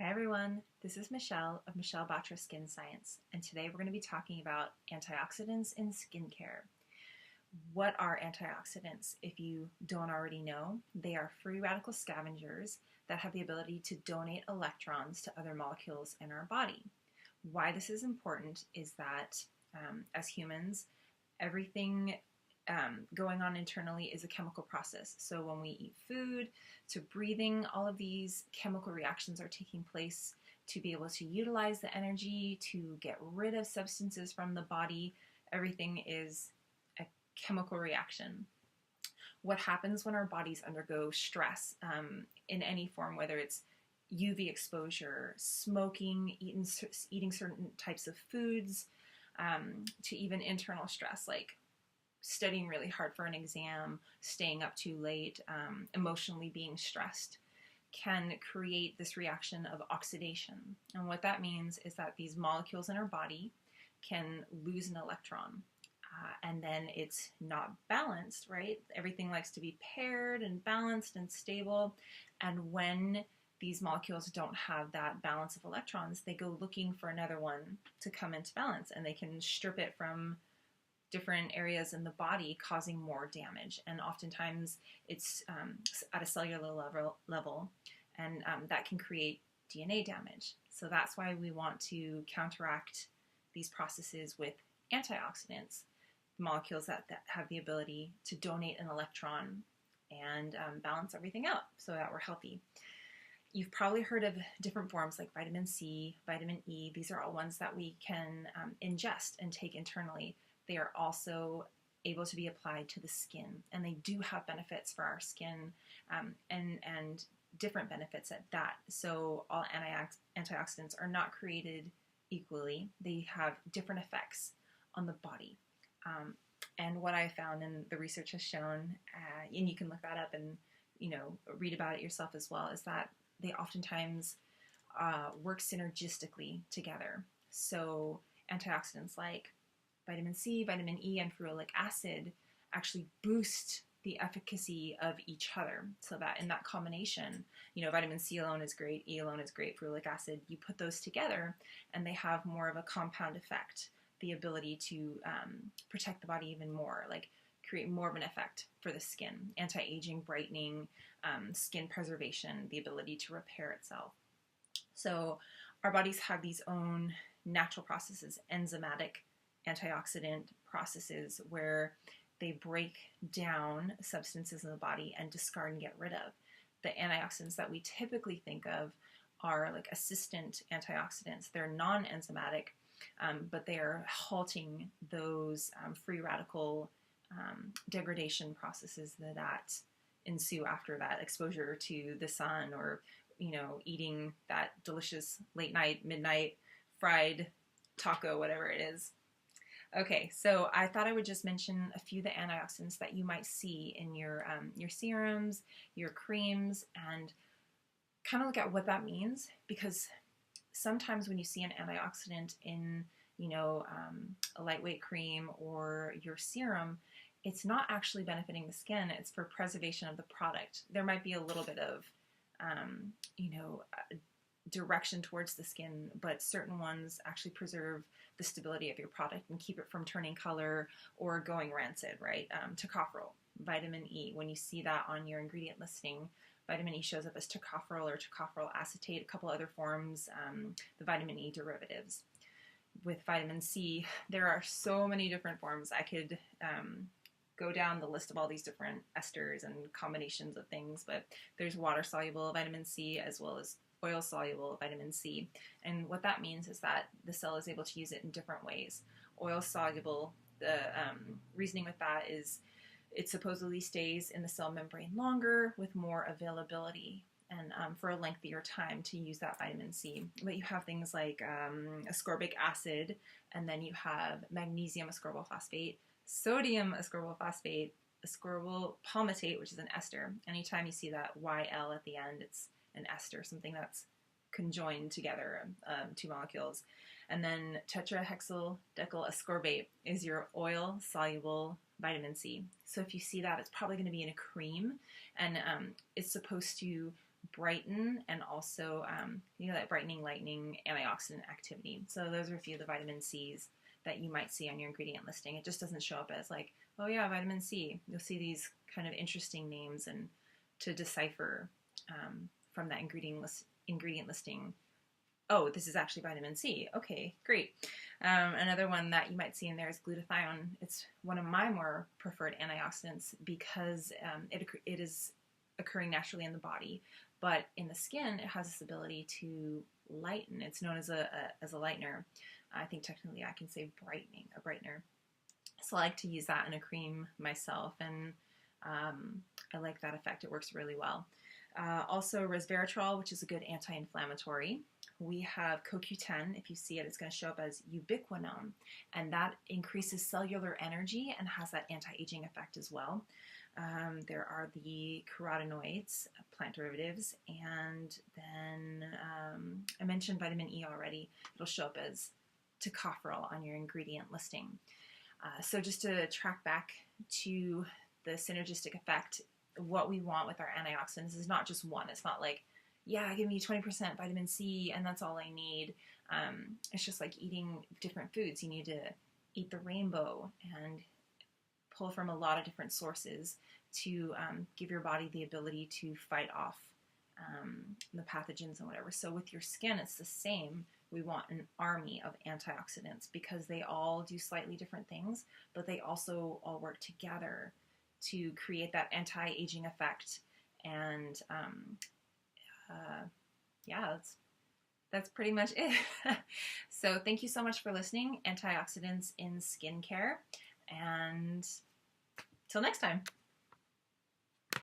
Hi everyone, this is Michelle of Michelle Batra Skin Science, and today we're going to be talking about antioxidants in skincare. What are antioxidants? If you don't already know, they are free radical scavengers that have the ability to donate electrons to other molecules in our body. Why this is important is that as humans, everything going on internally is a chemical process. So when we eat food, to breathing, all of these chemical reactions are taking place to be able to utilize the energy, to get rid of substances from the body. Everything is a chemical reaction. What happens when our bodies undergo stress in any form, whether it's UV exposure, smoking, eating certain types of foods, to even internal stress like studying really hard for an exam, staying up too late, emotionally being stressed, can create this reaction of oxidation. And what that means is that these molecules in our body can lose an electron. And then it's not balanced, right? Everything likes to be paired and balanced and stable. And when these molecules don't have that balance of electrons, they go looking for another one to come into balance, and they can strip it from different areas in the body, causing more damage. And oftentimes it's at a cellular level, and that can create DNA damage. So that's why we want to counteract these processes with antioxidants, molecules that have the ability to donate an electron and balance everything out so that we're healthy. You've probably heard of different forms like vitamin C, vitamin E. These are all ones that we can ingest and take internally. They are also able to be applied to the skin, and they do have benefits for our skin, and different benefits at that. So all antioxidants are not created equally. They have different effects on the body. And what I found, and the research has shown, and you can look that up and read about it yourself as well, is that they oftentimes work synergistically together. So antioxidants like vitamin C, vitamin E, and ferulic acid actually boost the efficacy of each other, so that in that combination, vitamin C alone is great, E alone is great, ferulic acid, you put those together and they have more of a compound effect, the ability to protect the body even more, like create more of an effect for the skin, anti-aging, brightening, skin preservation, the ability to repair itself. So our bodies have these own natural processes, enzymatic antioxidant processes, where they break down substances in the body and discard and get rid of. The antioxidants that we typically think of are like assistant antioxidants. They're non-enzymatic, but they are halting those free radical degradation processes that ensue after that exposure to the sun, or eating that delicious late night, midnight fried taco, whatever it is. Okay, so I thought I would just mention a few of the antioxidants that you might see in your serums, your creams, and kind of look at what that means, because sometimes when you see an antioxidant in a lightweight cream or your serum, it's not actually benefiting the skin. It's for preservation of the product. There might be a little bit of direction towards the skin, but certain ones actually preserve the stability of your product and keep it from turning color or going rancid, right? Tocopherol, vitamin E, when you see that on your ingredient listing, vitamin E shows up as tocopherol or tocopherol acetate, a couple other forms, the vitamin E derivatives. With vitamin C, there are so many different forms. I could go down the list of all these different esters and combinations of things, but there's water-soluble vitamin C as well as oil-soluble vitamin C. And what that means is that the cell is able to use it in different ways. Oil-soluble, the reasoning with that is it supposedly stays in the cell membrane longer with more availability and for a lengthier time to use that vitamin C. But you have things like ascorbic acid, and then you have magnesium ascorbophosphate, sodium ascorbophosphate, ascorbyl palmitate, which is an ester. Anytime you see that YL at the end, it's an ester, something that's conjoined together, two molecules. And then tetrahexyl decyl ascorbate is your oil-soluble vitamin C. So if you see that, it's probably going to be in a cream, and it's supposed to brighten and also, that brightening, lightening, antioxidant activity. So those are a few of the vitamin C's that you might see on your ingredient listing. It just doesn't show up as like, oh yeah, vitamin C. You'll see these kind of interesting names and to decipher from that ingredient listing. Oh, this is actually vitamin C. Okay, great. Another one that you might see in there is glutathione. It's one of my more preferred antioxidants because it is occurring naturally in the body, but in the skin, it has this ability to lighten. It's known as a lightener. I think technically I can say brightening, a brightener. So I like to use that in a cream myself, and I like that effect. It works really well. Also resveratrol, which is a good anti-inflammatory. We have CoQ10. If you see it, it's going to show up as ubiquinone, and that increases cellular energy and has that anti-aging effect as well. There are the carotenoids, plant derivatives, and then I mentioned vitamin E already. It'll show up as tocopherol on your ingredient listing. So just to track back to the synergistic effect, what we want with our antioxidants is not just one. It's not like, yeah, give me 20% vitamin C and that's all I need. It's just like eating different foods. You need to eat the rainbow and pull from a lot of different sources to give your body the ability to fight off the pathogens and whatever. So with your skin, it's the same. We want an army of antioxidants because they all do slightly different things, but they also all work together to create that anti-aging effect. And yeah, that's pretty much it. So thank you so much for listening. Antioxidants in skincare, and till next time.